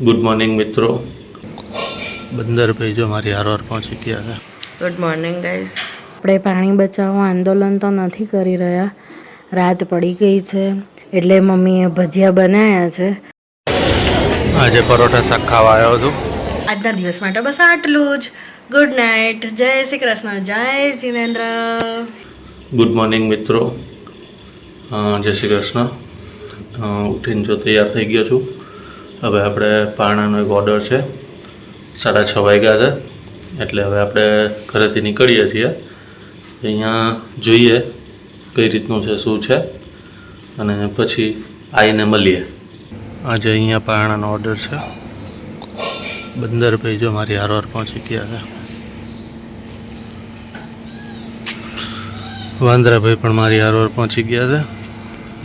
Good morning મિત્રો. બંદર ભાઈ જો મારી હારવાર પહોંચી ગયા છે. Good morning guys. આપણે પાણી બચાવો આંદોલન તો નથી કરી રહ્યા. રાત પડી ગઈ છે એટલે મમ્મીએ ભજીયા બનાવ્યા છે. આજે પરોઠા શાક ખાવા આવ્યો છું. આજના દિવસ માટે બસ આટલું જ. Good night. જય શ્રી કૃષ્ણ. જય જિનેન્દ્ર. ગુડ મોર્નિંગ મિત્રો. જય શ્રી કૃષ્ણ. ઉઠીને જો તૈયાર થઈ ગયો છું. હવે આપણે પારણાનો એક ઓર્ડર છે. 6:30 વાગ્યા છે એટલે હવે આપણે ઘરેથી નીકળીએ છીએ. અહીંયા જોઈએ કઈ રીતનું છે, શું છે, અને પછી આવીને મળીએ. આજે અહીંયા પારણાનો ઓર્ડર છે. બંદર ભાઈ જો મારી હારવાર પહોંચી ગયા છે. વાંદરાભાઈ પણ મારી હારવાર પહોંચી ગયા છે.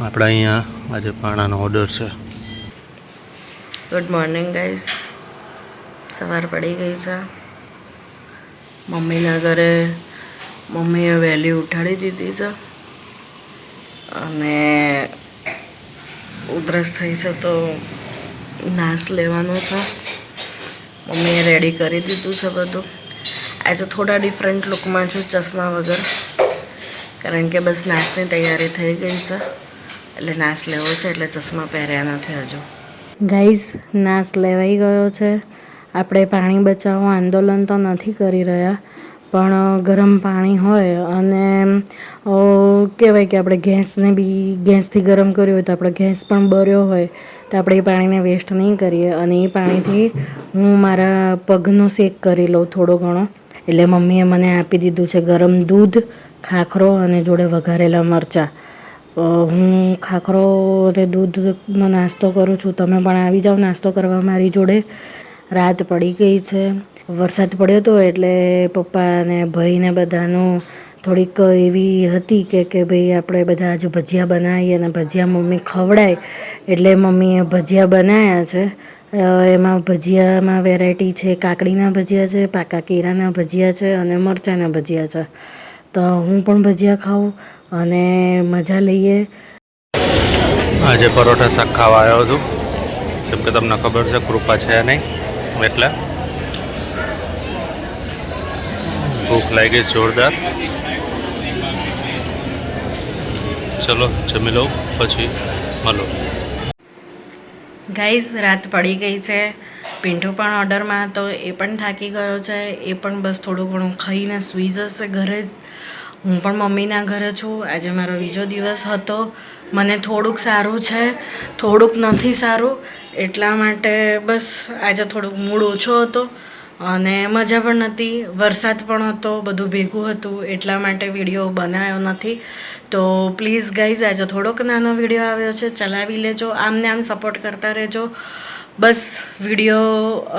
આપણે અહીંયા આજે પારણાનો ઓર્ડર છે. Good morning guys. સવાર પડી ગઈ છે. મમ્મીના ઘરે મમ્મીએ વહેલી ઉઠાડી દીધી છે અને ઉધરસ થઈ છે તો નાશ લેવાનો છે. મમ્મીએ રેડી કરી દીધું છે બધું. આજે થોડા ડિફરન્ટ લુકમાં છું, ચશ્મા વગર, કારણ કે બસ નાશની તૈયારી થઈ ગઈ છે એટલે નાશ લેવો છે એટલે ચશ્મા પહેર્યા નથી હજુ. ગાઈઝ, નાશ લેવાઈ ગયો છે. આપણે પાણી બચાવો આંદોલન તો નથી કરી રહ્યા, પણ ગરમ પાણી હોય અને કહેવાય કે આપણે ગેસથી ગરમ કર્યું હોય તો આપણે ગેસ પણ બળ્યો હોય તો આપણે એ પાણીને વેસ્ટ નહીં કરીએ. અને એ પાણીથી હું મારા પગનો શેક કરી લઉં થોડો ઘણો. એટલે મમ્મીએ મને આપી દીધું છે ગરમ દૂધ, ખાખરો અને જોડે વઘારેલા મરચાં. હું ખાખરો અને દૂધનો નાસ્તો કરું છું. તમે પણ આવી જાઓ નાસ્તો કરવા મારી જોડે. રાત પડી ગઈ છે. વરસાદ પડ્યો હતો એટલે પપ્પા અને ભાઈને બધાનું થોડીક એવી હતી કે ભાઈ આપણે બધા આજે ભજીયા બનાવીએ અને ભજીયા મમ્મી ખવડાય, એટલે મમ્મીએ ભજીયા બનાવ્યા છે. એમાં ભજીયામાં વેરાયટી છે. કાકડીના ભજીયા છે, પાકા કેળાના ભજીયા છે અને મરચાંના ભજીયા છે. તો હું પણ ભજીયા ખાઉં અને મજા લઈએ. આજે પરોઠા શાક ખાવા આવ્યો છું. કેમ કે તમને ખબર છે કૃપા છે નહીં, એટલે ભૂખ લાગી જોરદાર. ચલો જમી લઉં પછી મળો. ગાઈઝ, રાત પડી ગઈ છે. પિન્ટુ પણ ઓર્ડરમાં હતો, એ પણ થાકી ગયો છે. એ પણ બસ થોડું ઘણું ખાઈને સૂઈ જશે ઘરે જ. હું પણ મમ્મીના ઘરે છું. આજે મારો બીજો દિવસ હતો. મને થોડુંક સારું છે, થોડુંક નથી સારું, એટલા માટે બસ આજે થોડુંક મૂડ ઓછો હતો અને મજા પણ નથી. વરસાદ પણ હતો, બધું ભેગું હતું, એટલા માટે વિડીયો બનાવ્યો નથી. તો પ્લીઝ ગાઈઝ, આજે થોડોક નાનો વિડીયો આવ્યો છે, ચલાવી લેજો. આમને આમ સપોર્ટ કરતા રહેજો. બસ વિડીયો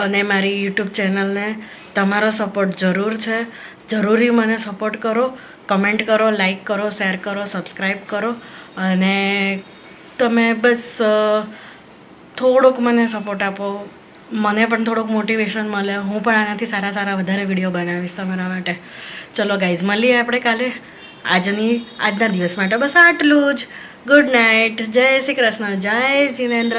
અને મારી યુટ્યુબ ચેનલને તમારો સપોર્ટ જરૂર છે. જરૂરી મને સપોર્ટ કરો. કમેન્ટ કરો, લાઈક કરો, શેર કરો, સબસ્ક્રાઈબ કરો અને તમે બસ થોડોક મને સપોર્ટ આપો. મને પણ થોડુંક મોટિવેશન મળે. હું પણ આનાથી સારા વધારે વિડીયો બનાવીશ તમારા માટે. ચલો ગાઈઝ, મળીએ આપણે કાલે. આજના દિવસ માટે બસ આટલું જ. Good night. જય શ્રી કૃષ્ણ. જય જિનેન્દ્ર.